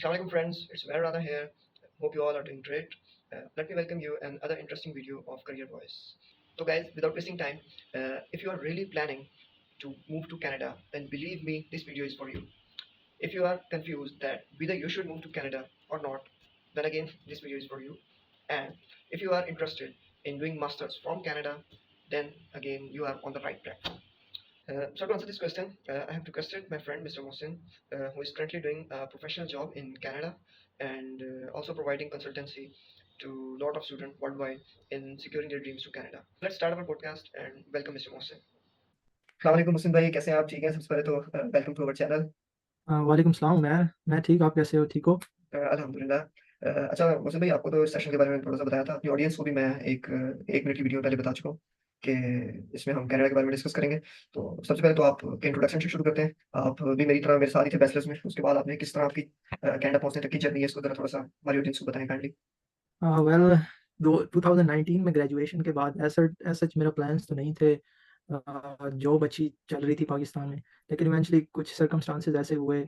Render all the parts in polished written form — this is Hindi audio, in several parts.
Assalamualaikum friends, it's Mer Radha here. Hope you all are doing great. Let me welcome you another interesting video of Career Voice. So guys, without wasting time, if you are really planning to move to Canada, then believe me, this video is for you. If you are confused that whether you should move to Canada or not, then again, this video is for you. And if you are interested in doing masters from Canada, then again, you are on the right track. So to answer this question, I have requested my friend Mr. Mohsin, who is currently doing a professional job in Canada and also providing consultancy to a lot of students worldwide in securing their dreams to Canada. Let's start our podcast and welcome Mr. Mohsin. Assalamualaikum Mohsin भाई, कैसे हैं आप? ठीक हैं? सबसे पहले तो वेलकम टू अवर चैनल। वालेकुम सलाम। मैं ठीक, आप कैसे हो? ठीक हो? अल्हम्दुलिल्लाह। अच्छा मोहसिन भाई, आपको तो इस सेशन के बारे में थोड़ा सा बताया था, अपनी ऑडियंस को भी मैं एक मिनट की वीडियो पहले बता चुका हूँ कि इसमें हम कनाडा के बारे में डिस्कस करेंगे। तो सबसे पहले तो आप इंट्रोडक्शन से शुरू करते हैं। आप भी मेरी तरह मेरे साथ ही थे बैचलर्स में, उसके बाद आपने किस तरह आपकी कनाडा पहुंचने तक की जर्नी है, इसको जरा थोड़ा सा हमारी ऑडियंस को बताएं काइंडली। वेल 2019 में ग्रेजुएशन के बाद एज सच मेरा प्लान्स तो नहीं थे। जॉब अच्छी चल रही थी पाकिस्तान में, लेकिन इवेंचुअली कुछ सर्कमस्टांसेस ऐसे हुए,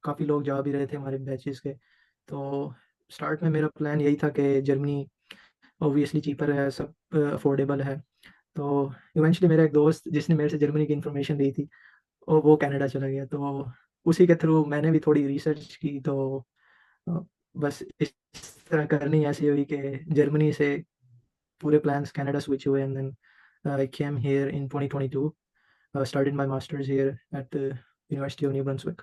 काफ़ी लोग जा भी रहे थे हमारे बैचेस के। तो स्टार्ट में मेरा प्लान यही था कि जर्मनी ऑब्वियसली चीपर है, सब अफोर्डेबल है। तो इवेंचुअली मेरा एक दोस्त जिसने मेरे से जर्मनी की इन्फॉर्मेशन ली थी और वो कनाडा चला गया, तो उसी के थ्रू मैंने भी थोड़ी रिसर्च की। तो अ, बस इस तरह करनी ऐसी हुई कि जर्मनी से पूरे प्लान्स कनाडा स्विच हुए and then I came here in 2022, started my masters here at the University of New Brunswick.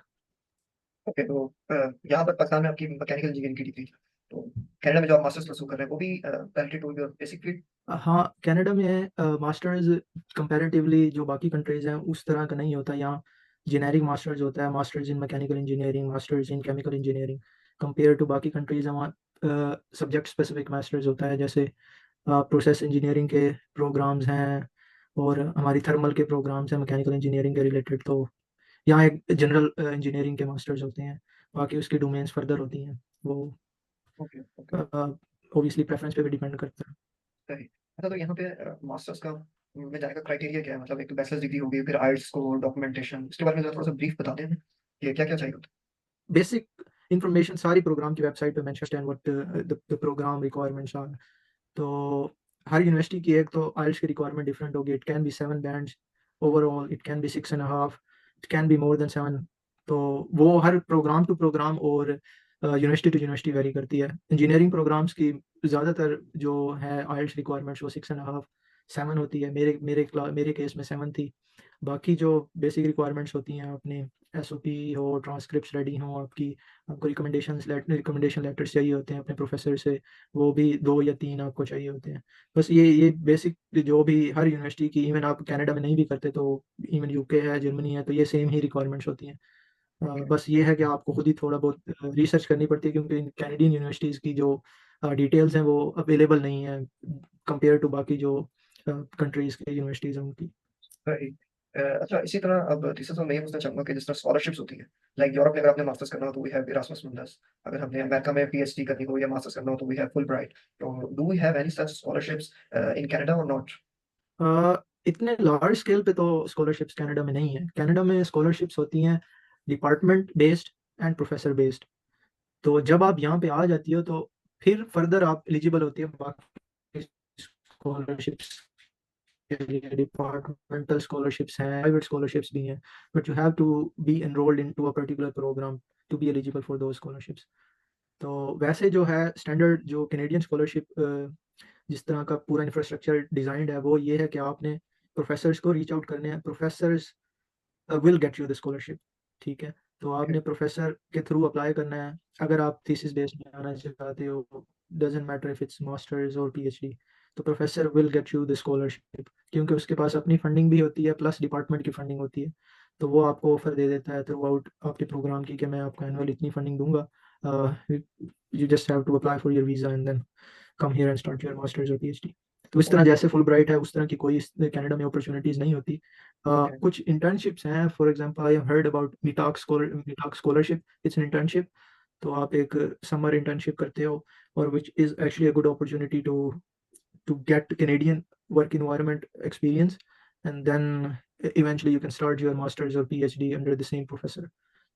Okay, तो यहाँ पर पाकिस्तान में आपकी मैकेनिकल इंजीनियरिंग की डिग्री, तो कनाडा में जो आप मास्टर्स परस्यू कर रहे हैं वो भी related to your basic field? हाँ, कनाडा में मास्टर्स कंपैरेटिवली जो बाकी कंट्रीज़ हैं उस तरह का नहीं होता। यहाँ जेनेरिक मास्टर्स होता है, masters in mechanical engineering, masters in chemical engineering. Compare to बाकी कंट्रीज़ हैं वहाँ सब्जेक्ट स्पेसिफिक मास्टर्स होता है। जैसे प्रोसेस इंजीनियरिंग के प्रोग्राम्स हैं और हमारी थर्मल के प्रोग्राम्स हैं मैकेनिकल इंजीनियरिंग के रिलेटेड। तो यहाँ एक जनरल इंजीनियरिंग के मास्टर्स होते हैं, बाकी उसकी डोमेन्स फर्दर होती हैं। वो ओके ओके, ऑब्वियसली प्रेफ़रेंस पे भी डिपेंड करता है। सही। अच्छा, तो यहाँ पे मास्टर्स का में जाने का क्राइटेरिया क्या है? मतलब एक तो बैचलर्स डिग्री होगी, फिर आईएलटीएस स्कोर, डॉक्यूमेंटेशन, इसके बारे में ज़रा थोड़ा-सा ब्रीफ बता दें हमें, कि क्या-क्या चाहिए होता बेसिक इन्फॉर्मेशन सारी प्रोग्राम की वेबसाइट पे मेंशन है, what the programme requirements are. तो हर यूनिवर्सिटी की एक तो आइल्स की रिक्वायरमेंट डिफरेंट होगी। It can be 7 bands overall, it can be 6 and half, it can be more than 7। तो वो हर प्रोग्राम टू प्रोग्राम और यूनिवर्सिटी टू यूनिवर्सिटी वेरी करती है। इंजीनियरिंग प्रोग्राम्स की ज़्यादातर जो है आइल्स रिक्वायरमेंट्स वो 6 एंड हाफ 7 होती है। मेरे केस में 7 थी। बाकी जो बेसिक रिक्वायरमेंट्स होती हैं अपनी एसओपी हो, ट्रांसक्रिप्ट्स रेडी हों आपकी, आपको रिकमेंडेशन लेटर्स चाहिए होते हैं अपने प्रोफेसर से, वो भी 2 या 3 आपको चाहिए होते हैं। बस ये बेसिक जो भी हर यूनिवर्सिटी की, इवन आप कनाडा में नहीं भी करते तो इवन यूके है, जर्मनी है, तो ये सेम ही रिक्वायरमेंट्स होती हैं। है? बस ये है कि आपको खुद ही थोड़ा बहुत रिसर्च करनी पड़ती है, क्योंकि कैनेडियन यूनिवर्सिटीज़ की जो डिटेल्स हैं वो अवेलेबल नहीं है कंपेयर टू बाकी जो कंट्रीज़ की यूनिवर्सिटीज़ हैं उनकी। सही। अच्छा, इसी तरह अब तीसरा सवाल मैं ये पूछना चाहूँगा कि जिस तरह स्कॉलरशिप्स होती हैं, लाइक यूरोप में अगर आपने मास्टर्स करना हो तो वी हैव इरास्मस मुंडस, अगर हमने अमेरिका में पीएचडी करनी हो या मास्टर्स करना हो तो वी हैव फुलब्राइट। तो do we have any such scholarships in Canada और नॉट? इतने लार्ज स्केल पे तो स्कॉलरशिप्स कनाडा में नहीं है। कनाडा में स्कॉलरशिप्स होती हैं department based and professor based. तो जब आप यहाँ पे आ जाती हो तो फिर फर्दर आप एलिजिबल होती है बाकी स्कॉलरशिप्स के लिए। डिपार्टमेंटल स्कॉलरशिप्स हैं, प्राइवेट स्कॉलरशिप्स भी हैं, but you have to be enrolled into a particular programme to be eligible for those scholarships. तो वैसे जो है स्टैंडर्ड जो कैनेडियन स्कॉलरशिप जिस तरह का पूरा इंफ्रास्ट्रक्चर डिज़ाइंड है वो ये है कि आपने प्रोफेसर्स को रीच आउट करने हैं। Professors will get you the scholarship, ठीक है? तो ओके, आपने प्रोफेसर के थ्रू अप्लाई करना है। अगर आप थीसिस बेस्ड में आना चाहते हो, doesn't matter if it's masters और पीएचडी, तो professor will get you the scholarship, क्योंकि उसके पास अपनी फंडिंग भी होती है प्लस डिपार्टमेंट की फंडिंग होती है। तो वो आपको ऑफर दे देता है थ्रू आउट आपके प्रोग्राम की कि मैं आपको एनुअल इतनी फंडिंग दूंगा, you just have to apply for your visa and then come here and start your masters और पीएचडी। तो इस तरह जैसे फुलब्राइट है उस तरह की कोई कनाडा में अपॉर्चुनिटीज़ नहीं होती। ओके, कुछ इंटर्नशिप्स हैं, for example I have heard about Mitacs scholarship. It's an internship. तो आप एक समर इंटर्नशिप करते हो और which is actually a good opportunity to get Canadian work environment experience and then eventually you can start your masters or PhD under the same professor.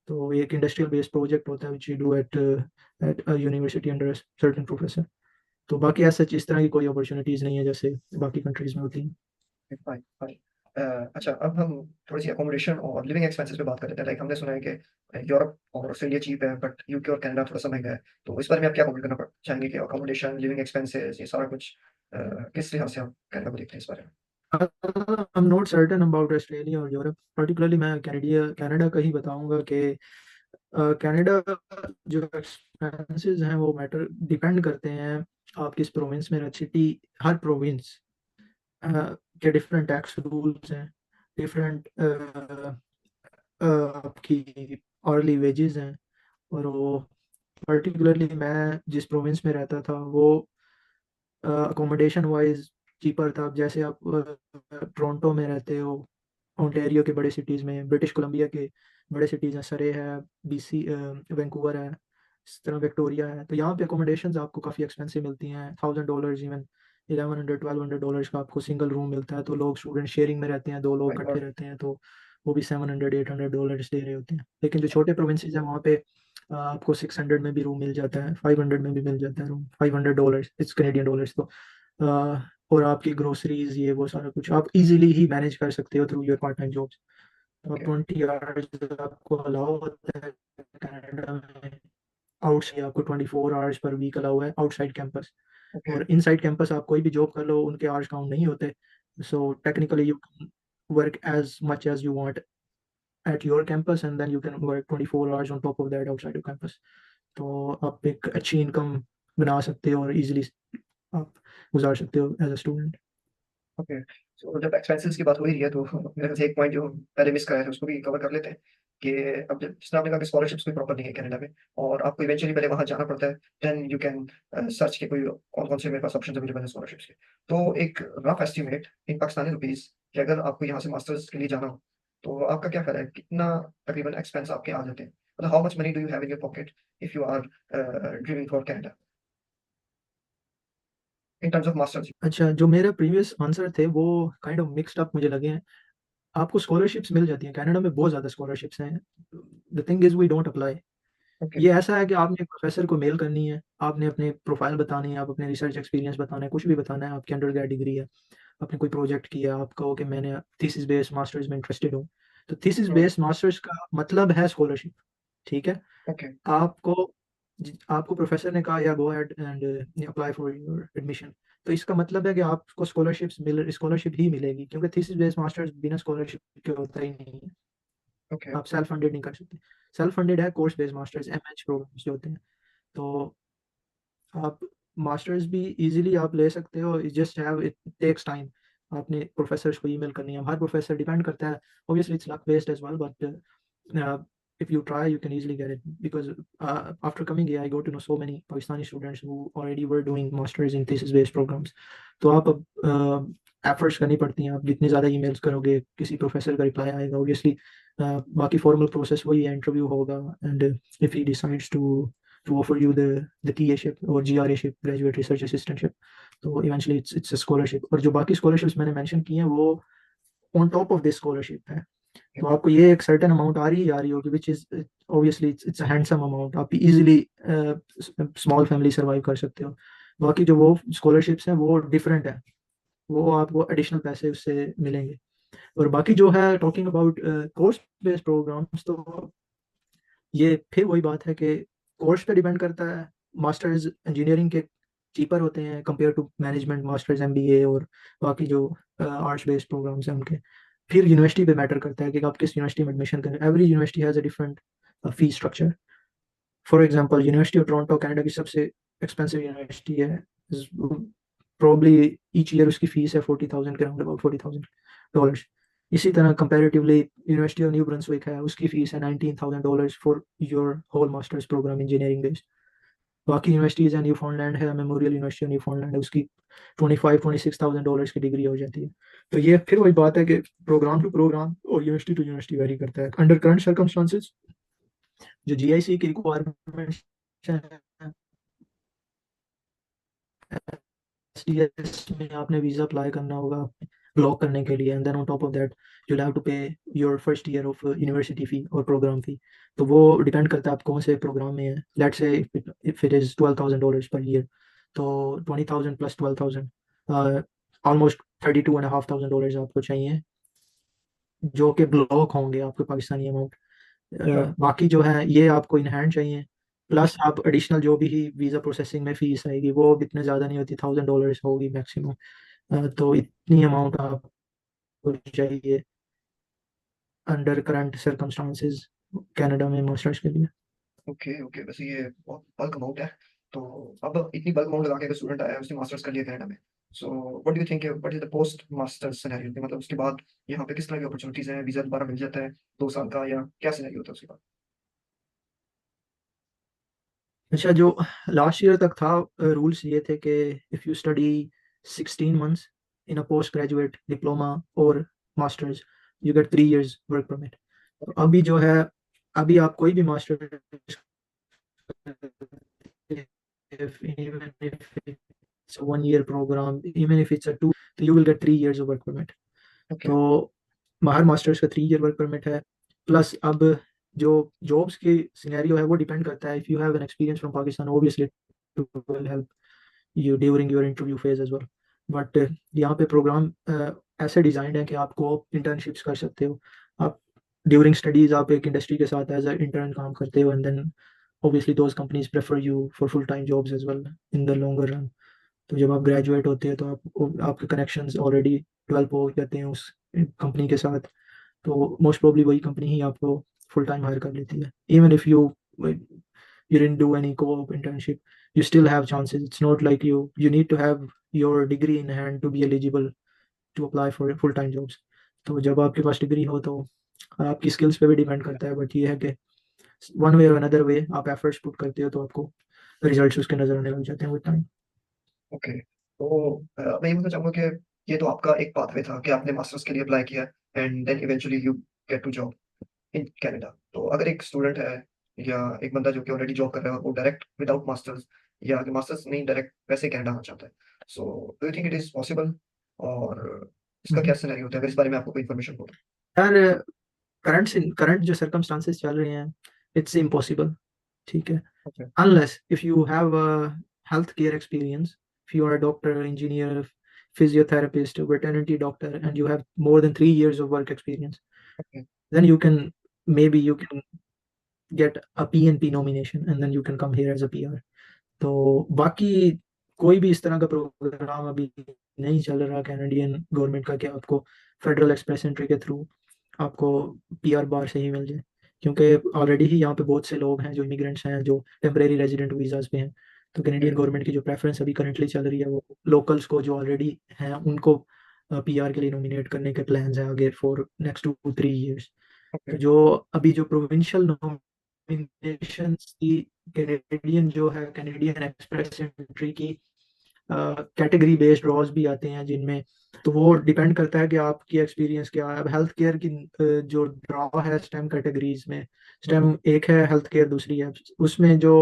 तो एक इंडस्ट्रियल बेस्ड प्रोजेक्ट होता है which you do at a university under a certain professor. तो बाकी ऐसा इस तरह की कोई अपॉर्चुनिटीज़ नहीं है जैसे बाकी कंट्रीज़ में होती हैं। Fine fine. अच्छा, अब हम थोड़ी सी अकोमोडेशन और लिविंग एक्सपेंसेस पे बात कर लेते हैं। लाइक हमने सुना है कि यूरोप और ऑस्ट्रेलिया चीप है, बट यूके और कनाडा थोड़ा सा महंगा है। तो इस बारे में आप क्या कमेंट करना चाहेंगे कि अकोमोडेशन, लिविंग एक्सपेंसेस, ये सारा कुछ किस लिहाज से हम कनाडा को देखते हैं इस बारे में? I'm not certain about Australia और यूरोप, पर्टिकुलरली मैं कनाडा का ही बताऊंगा कि कनाडा जो एक्सपेंसेस हैं वो मैटर डिपेंड करते हैं आप किस प्रोविंस में सिटी। हर प्रोविंस के डिफरेंट टैक्स रूल्स हैं, डिफरेंट आपकी अर्ली वेजेस हैं। और वो पर्टिकुलरली मैं जिस प्रोविंस में रहता था वो अकोमोडेशन वाइज चीपर था। अब जैसे आप टोरंटो में रहते हो, ओंटारियो के बड़े सिटीज़ में, ब्रिटिश कोलंबिया के बड़े सिटीज़ हैं, सरे है, बीसी, वैंकूवर है, इस तरह विक्टोरिया है। तो यहाँ पे अकोमोडेशंस आपको काफ़ी एक्सपेंसिव मिलती हैं, $1000 इवन 1100-1200 का आपको सिंगल रूम मिलता है। तो लोग स्टूडेंट शेयरिंग में रहते हैं, दो लोग माय इकट्ठे गॉड। रहते हैं, तो वो भी $700-800 दे रहे होते हैं। लेकिन जो छोटे प्रोविंसेस हैं वहाँ पे आपको 600 में भी रूम मिल जाता है, 500 में भी मिल जाता है रूम, $500 इट्स कैनेडियन डॉलर्स। तो अ, और आपकी ग्रोसरीज ये वो सारा कुछ आप इजीली ही मैनेज कर सकते हो through your part time jobs. तो ओके 20 आवर्स आपको अलाउ होता है कनाडा में। आउटसाइड आपको 24 आवर्स पर वीक अलाउ है आउटसाइड कैंपस। ओके और इनसाइड कैंपस आप कोई भी जॉब कर लो, उनके आवर्स काउंट नहीं होते। So technically you can work as much as you want at your campus and then you can work 24 hours on top of that outside your campus. तो आप एक अच्छी इनकम बना सकते हो और इजीली आप गुजार सकते हो एज अ स्टूडेंट। ओके। सो जब एक्सपेंसेस की बात हो ही रही है, तो मेरे ख्याल से एक पॉइंट जो हम पहले मिस कराया था उसको भी कवर कर लेते हैं कि अब जब जिसने आपने कहा कि स्कॉलरशिप्स कोई प्रॉपर नहीं है कनाडा में, और आपको इवेंचुअली पहले वहाँ जाना पड़ता है, देन यू कैन सर्च के कोई कौन-कौन से मेरे पास ऑप्शंस अवेलेबल हैं स्कॉलरशिप्स के। तो एक रफ एस्टीमेट इन पाकिस्तानी रुपीज़ कि अगर आपको यहाँ से मास्टर्स के लिए जाना हो, तो आपका क्या ख़्याल है कितना तकरीबन एक्सपेंस आपके आ जाते हैं? मतलब how much money do you have in your pocket if you are dreaming for Canada in terms of masters? अच्छा, जो मेरे प्रीवियस आंसर थे वो काइंड ऑफ मिक्स्ड अप मुझे लगे हैं। आपको स्कॉलरशिप्स मिल जाती हैं, कनाडा में बहुत ज़्यादा स्कॉलरशिप्स हैं। The thing is we don't apply. Okay, ये ऐसा है कि आपने प्रोफ़ेसर को मेल करनी है, आपने अपने प्रोफ़ाइल बतानी है, आप अपने रिसर्च एक्सपीरियंस बताना है, कुछ भी बताना है, आपकी अंडरग्रेड डिग्री है, आपने कोई प्रोजेक्ट किया, आप कहो कि मैंने थीसिस बेस्ड मास्टर्स में इंटरेस्टेड हूँ। तो थीसिस हुँ, बेस्ड मास्टर्स का मतलब है स्कॉलरशिप, ठीक है? ओके, आपको आपको प्रोफ़ेसर ने कहा या go ahead and apply for your admission. तो इसका मतलब है कि आपको स्कॉलरशिप ही मिलेगी, क्योंकि थीसिस बेस्ड मास्टर्स बिना स्कॉलरशिप के होता ही नहीं है। ओके, आप सेल्फ फंडेड नहीं कर सकते। सेल्फ फंडेड है course based masters, MH programmes जो होते हैं। तो आप मास्टर्स भी इजीली आप ले सकते हो, just have it takes time. आपने प्रोफेसर्स को ईमेल करनी है, हर प्रोफेसर डिपेंड करता है, obviously it's luck based as well, but if you try you can easily get it because after coming here I got to know so many Pakistani students who already were doing masters in thesis based programs। तो आप अब एफर्ट्स करनी पड़ती हैं। आप जितनी ज़्यादा ईमेल्स करोगे किसी प्रोफेसर का रिप्लाई आएगा ऑब्वियसली। बाकी फॉर्मल प्रोसेस वही है, इंटरव्यू होगा and if he decides to offer you the TAship or GRAship, graduate research assistantship, तो eventually it's a scholarship। और जो बाकी scholarships मैंने मेंशन किए हैं वो on top of this scholarship है। तो आपको ये एक सर्टेन अमाउंट आ रही होगी which is obviously it's a handsome amount. आप इजीली स्मॉल फैमिली सर्वाइव कर सकते हो। बाकी जो वो स्कॉलरशिप्स हैं वो डिफरेंट है, वो आपको एडिशनल पैसे उससे मिलेंगे। और बाकी जो है talking about course based programmes, तो ये फिर वही बात है कि कोर्स पे डिपेंड करता है। मास्टर्स इंजीनियरिंग के चीपर होते हैं compare to management masters MBA और बाकी जो आर्ट्स बेस्ड प्रोग्राम्स हैं उनके। फिर यूनिवर्सिटी पे मैटर करता है कि आप किस यूनिवर्सिटी में एडमिशन करें। Every university has a different fee structure. For example University of Toronto Canada की सबसे एक्सपेंसिव यूनिवर्सिटी है। प्रॉब्ली ईच ईयर उसकी फीस है 40,000 के अराउंड, अबाउट $40,000। इसी तरह comparatively University of New Brunswick है, उसकी फीस है $19,000 for your whole masters programme engineering based. बाकी यूनिवर्सिटीज़ हैं, न्यू फाउंडलैंड है, Memorial University of Newfoundland है, उसकी $25,000-26,000 की डिग्री हो जाती है। तो ये फिर वही बात है कि प्रोग्राम टू प्रोग्राम और यूनिवर्सिटी टू यूनिवर्सिटी वेरी करता है। अंडर करंट सर्कमस्टांसिस जो जीआईसी की रिक्वायरमेंट्स हैं, एसडीएस में आपने वीज़ा अप्लाई करना होगा, ब्लॉक करने के लिए, and then on top of that you have to pay your first year of university fee और प्रोग्राम फी। तो वो डिपेंड करता है आप कौन से प्रोग्राम में है। Let's say if it is $12,000 per year, तो 20,000 प्लस 12,000, ऑलमोस्ट $32,500 आपको चाहिए, जो कि ब्लॉक होंगे आपके पाकिस्तानी अमाउंट। अच्छा। बाकी जो है ये आपको इन हैंड चाहिए, प्लस आप एडिशनल जो भी वीज़ा प्रोसेसिंग में फीस आएगी वो इतने ज़्यादा नहीं होती, $1,000 होगी मैक्सिमम। तो इतनी अमाउंट आपको चाहिए अंडर करंट सर्कमस्टांसेस कनाडा में मास्टर्स के लिए। ओके ओके, वैसे ये बहुत बल्क अमाउंट है। तो अब इतनी बल्क अमाउंट लगा के अगर स्टूडेंट आया है, उसने मास्टर्स कर लिया कनाडा में, so what do you think what is the post masters scenario, मतलब उसके बाद यहाँ पे किस तरह की अपॉर्चुनिटीज हैं, वीजा दोबारा मिल जाता है 2 साल का, या क्या सिनेरियो होता है उसके बाद? अच्छा, जो लास्ट ईयर तक था रूल्स ये थे कि if you study 16 months in a post graduate diploma और masters, you get 3 years work permit. तो अभी जो है, अभी आप कोई भी master, even if it's a 1 year program, even if it's a two, तो you will get 3 years of work permit। Okay. तो हर मास्टर्स का 3 year वर्क परमिट है। प्लस अब जो जॉब्स की सिनेरियो है वो डिपेंड करता है, if you have an experience from Pakistan obviously will help you during your interview phase as well. But यहाँ पे प्रोग्राम ऐसे डिज़ाइंड है कि आपको इंटर्नशिप्स कर सकते हो आप ड्यूरिंग स्टडीज़, आप एक इंडस्ट्री के साथ एज अ इंटर्न काम करते हो, and then obviously those companies prefer you for full time jobs as well in the longer run। तो जब आप ग्रेजुएट होते हैं तो आपके कनेक्शंस ऑलरेडी डेवलप हो जाते हैं उस कंपनी के साथ, तो मोस्ट प्रोबब्ली वही कंपनी ही आपको फुल टाइम हायर कर लेती है। Even if you didn't do any co-op internship, you still have chances। It's not like you need to have your degree in hand to be eligible to apply for full time jobs। तो जब आपके पास डिग्री हो तो आपकी स्किल्स पे भी डिपेंड करता है, बट ये है कि वन वे और अनदर वे आप एफर्ट्स पुट करते हो तो आपको रिजल्ट्स उसके नजर आने लग जाते हैं विद टाइम। ओके, तो मैं ये बोलना चाहूंगा कि ये तो आपका एक पाथवे था कि आपने मास्टर्स के लिए अप्लाई किया and then eventually you get to job in Canada. तो अगर एक स्टूडेंट है या एक बंदा जो कि ऑलरेडी जॉब कर रहा है, वो डायरेक्ट विदाउट मास्टर्स या मास्टर्स नहीं डायरेक्ट वैसे कनाडा आना चाहता है, so do you think it is possible, और इसका क्या सिनेरियो होता है, अगर इस बारे में आपको कोई इन्फॉर्मेशन हो तो? यार, करंट जो सर्कमस्टांसेस चल रहे हैं, इट्स इम्पॉसिबल, ठीक है, okay. unless if you have a healthcare experience, if you are a doctor, engineer, physiotherapist, veterinary doctor, and you have more than 3 years of work experience, okay. then maybe you can get a PNP nomination and then you can come here as a PR। तो बाकी कोई भी इस तरह का प्रोग्राम अभी नहीं चल रहा कैनेडियन गवर्नमेंट का कि आपको फेडरल एक्सप्रेस एंट्री के थ्रू आपको PR बार से ही मिल जाए, क्योंकि ऑलरेडी ही यहाँ पे बहुत से लोग हैं जो इमिग्रेंट्स हैं जो टेम्परेरी रेजिडेंट वीज़ाज पे हैं। तो कैनेडियन गवर्नमेंट की जो प्रेफरेंस अभी करंटली चल रही है वो लोकल्स को जो ऑलरेडी हैं उनको PR के लिए नॉमिनेट करने के प्लान्स हैं आगे फॉर नेक्स्ट 2-3 years। ओके। तो जो अभी जो प्रोविंशियल नॉमिनेशंस की कैनेडियन जो है कैनेडियन एक्सप्रेस एंट्री की कैटेगरी बेस्ड ड्रॉज भी आते हैं जिनमें, तो वो डिपेंड करता है कि आपकी एक्सपीरियंस क्या है। अब हेल्थ केयर की जो ड्रॉ है स्टेम कैटेगरीज में, स्टेम एक है, हेल्थ केयर दूसरी है, उसमें जो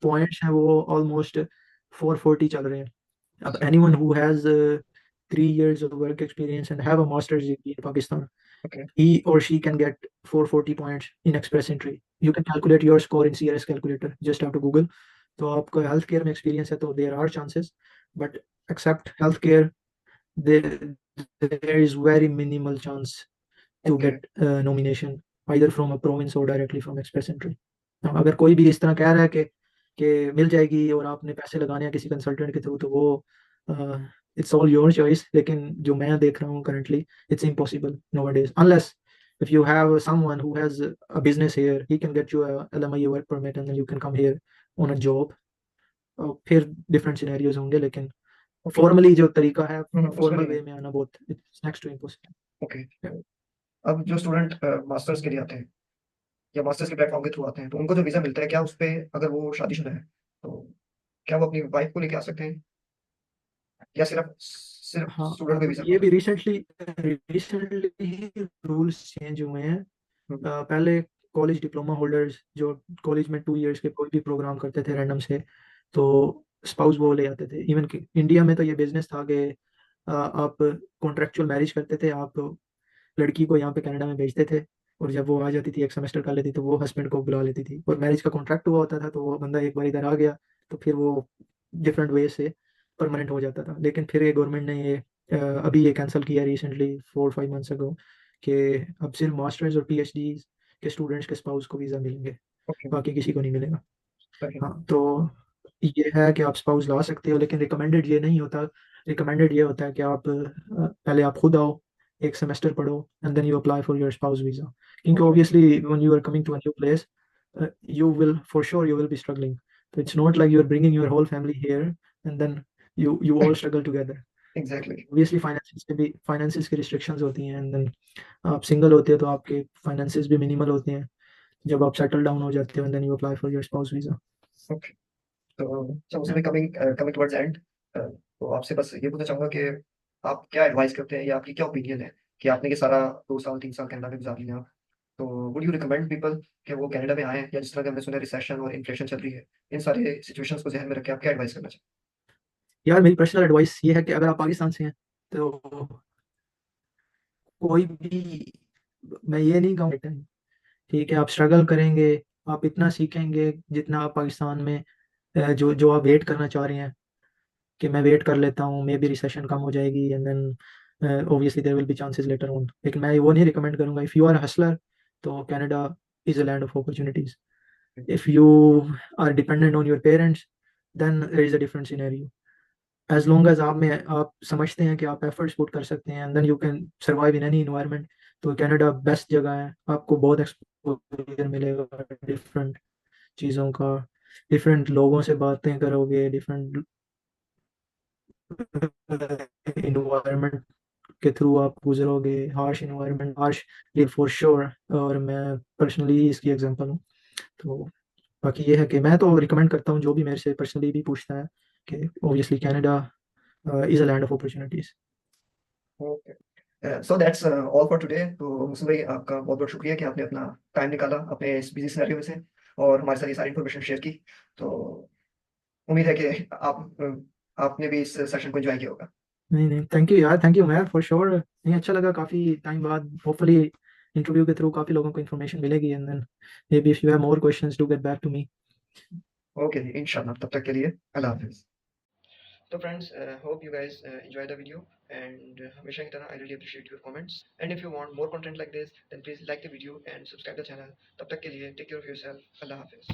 पॉइंट्स हैं वो ऑलमोस्ट 440 चल रहे हैं। अब anyone who has 3 years of work experience and have a master's degree in Pakistan, okay. he or she can get 440 points in express entry। You can calculate your score in CRS calculator, just have to Google। तो आपको हेल्थ केयर में एक्सपीरियंस है तो there are chances, but except health care there is very minimal chance to okay. get nomination either from a province or directly from express entry। अगर कोई भी इस तरह कह रहा है कि मिल जाएगी और आपने पैसे लगाने हैं किसी कंसल्टेंट के थ्रू, तो वो इट्स ऑल योर चॉइस, लेकिन जो मैं देख रहा हूँ currently it's impossible nowadays unless if you have someone who has a business here, he can get you a LMIA work permit and then you can come here on a job। फिर डिफरेंट सिनेरियोज होंगे, लेकिन ओके। फॉर्मली जो तरीका है उसका फॉर्मल नहीं है। वे में आना बहुत it's next to impossible. Okay. अब जो स्टूडेंट मास्टर्स के लिए आते हैं या मास्टर्स के प्लेटफॉर्म के थ्रू आते हैं, तो उनको जो वीजा मिलता है, क्या उस पे अगर वो शादीशुदा है तो क्या वो अपनी वाइफ को लेके आ सकते हैं, या सिर्फ सिर्फ हाँ, स्टूडेंट को अब वीजा ये होता भी है? रिसेंटली ही रूल्स चेंज हुए हैं। हम्म। पहले कॉलेज डिप्लोमा होल्डर्स जो कॉलेज में 2 years के कोई भी प्रोग्राम करते थे रैंडम से, तो स्पाउस वो ले आते थे। इवन इंडिया में तो ये बिजनेस था कि आप कॉन्ट्रेक्चुअल मैरिज करते थे, आप लड़की को यहाँ पे कनाडा में भेजते थे और जब वो आ जाती थी, एक सेमेस्टर कर लेती तो वो हस्बैंड को बुला लेती थी और मैरिज का कॉन्ट्रैक्ट हुआ होता था, तो वो बंदा एक बार इधर आ गया तो फिर वो डिफरेंट वे से परमानेंट हो जाता था। लेकिन फिर ये गवर्नमेंट ने ये अभी ये कैंसिल किया रिसेंटली 4 5 मंथ्स अगो कि अब सिर्फ मास्टर्स और पीएचडी के स्टूडेंट्स के स्पाउस को वीज़ा मिलेंगे, ओके। बाकी किसी को नहीं मिलेगा। ओके। हाँ, तो ये है कि आप स्पाउस ला सकते हो, लेकिन रिकमेंडेड ये नहीं होता। रिकमेंडेड ये होता है कि आप पहले आप खुद आओ, एक सेमेस्टर पढ़ो and then you apply for your spouse visa, क्योंकि okay. Obviously when you are coming to a new place you will for sure you will be struggling. So it's not like you're bringing your whole family here and then you all struggle together. So exactly. obviously finances की restrictions होती हैं, and then आप सिंगल होते हो तो आपके finances भी minimal होते हैं जब आप सेटल डाउन हो जाते हो, and then you apply for your spouse visa. Okay. तो Yeah. उसमें कमिंग कमिंग टुवर्ड्स एंड, तो आपसे बस ये पूछना चाहूंगा कि आप क्या एडवाइस करते हैं या आपकी क्या ओपिनियन है कि आपने ये सारा 2 साल 3 साल कनाडा में गुजार लिया, तो वुड यू रिकमेंड पीपल कि वो कनाडा में आए, या जिस तरह के हमने सुना रिसेशन और इन्फ्लेशन चल रही है, इन सारे सिचुएशंस को ध्यान में रख के आप क्या एडवाइस करना चाहिए? यार मेरी पर्सनल एडवाइस ये है कि अगर आप पाकिस्तान से हैं तो कोई भी, मैं ये नहीं कहूँगा ठीक है आप स्ट्रगल करेंगे, आप इतना सीखेंगे जितना आप पाकिस्तान में जो जो आप वेट करना चाह रहे हैं कि मैं वेट कर लेता हूँ, मे बी रिसेशन कम हो जाएगी and then obviously there will be chances later on. लेकिन मैं वो नहीं रिकमेंड करूँगा। इफ़ यू आर हसलर तो Canada is a land of opportunities. If you are dependent on your parents then there is a different scenario. As long as आप समझते हैं कि आप एफर्ट्स पुट कर सकते हैं and then you can survive in any environment, तो कनाडा बेस्ट जगह है। आपको बहुत एक्सपोज़र मिलेगा डिफरेंट चीज़ों का, डिफरेंट लोगों से बातें करोगे, डिफरेंट इन्वायरमेंट के थ्रू आप गुजरोगे, harsh environment, harsh live for sure, और मैं पर्सनली इसकी एग्जांपल हूँ। तो बाकी ये है कि मैं तो रिकमेंड करता हूँ जो भी मेरे से पर्सनली भी पूछता है कि obviously Canada is a land of opportunities. Okay. So that's all for today. तो मुस्लिम भाई, आपका बहुत बहुत शुक्रिया कि आपने अपना टाइम निकाला अपने इस बिजी सिनेरियो में से और हमारे साथ ये सारी इन्फॉर्मेशन शेयर की। तो उम्मीद है कि आपने भी इस सेशन को एंजॉय किया होगा। नहीं, नहीं, थैंक यू यार, thank you ma'am for sure. नहीं, अच्छा लगा काफ़ी टाइम बाद, होपफुली इंटरव्यू के थ्रू काफ़ी लोगों को इन्फॉर्मेशन मिलेगी and then maybe if you have more questions do get back to me. Okay जी, इंशाल्लाह, तब तक के लिए अल्लाह हाफिज़। तो friends, hope you guys enjoy the video, and हमेशा की तरह I really appreciate your comments, and if you want more content like this then please like the video and subscribe the channel. तब तक के लिए take care of yourself. अल्लाह हाफिज़.